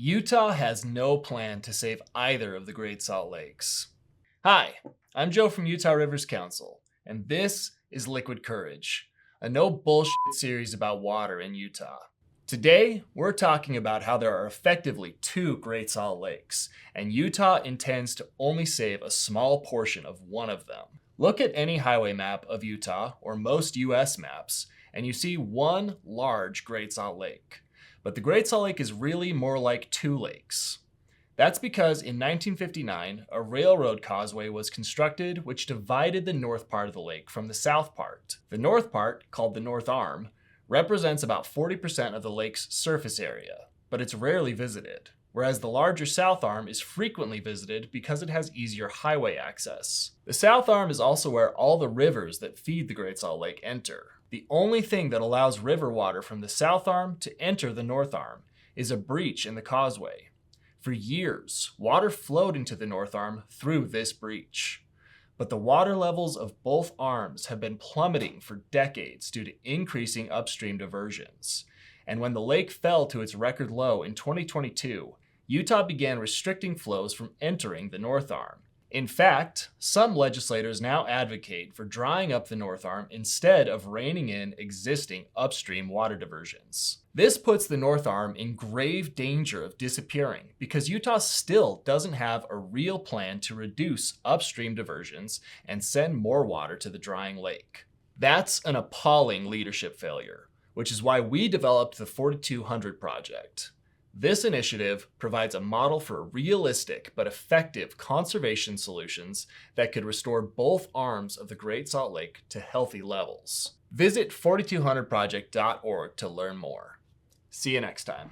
Utah has no plan to save either of the Great Salt Lakes. Hi, I'm Joe from Utah Rivers Council, and this is Liquid Courage, a no bullshit series about water in Utah. Today, we're talking about how there are effectively two Great Salt Lakes, and Utah intends to only save a small portion of one of them. Look at any highway map of Utah, or most US maps, and you see one large Great Salt Lake. But the Great Salt Lake is really more like two lakes. That's because in 1959, a railroad causeway was constructed which divided the north part of the lake from the south part. The north part, called the North Arm, represents about 40% of the lake's surface area, but it's rarely visited, whereas the larger South Arm is frequently visited because it has easier highway access. The South Arm is also where all the rivers that feed the Great Salt Lake enter. The only thing that allows river water from the South Arm to enter the North Arm is a breach in the causeway. For years, water flowed into the North Arm through this breach. But the water levels of both arms have been plummeting for decades due to increasing upstream diversions. And when the lake fell to its record low in 2022, Utah began restricting flows from entering the North Arm. In fact, some legislators now advocate for drying up the North Arm instead of reining in existing upstream water diversions. This puts the North Arm in grave danger of disappearing because Utah still doesn't have a real plan to reduce upstream diversions and send more water to the drying lake. That's an appalling leadership failure, which is why we developed the 4200 Project. This initiative provides a model for realistic but effective conservation solutions that could restore both arms of the Great Salt Lake to healthy levels. Visit 4200project.org to learn more. See you next time.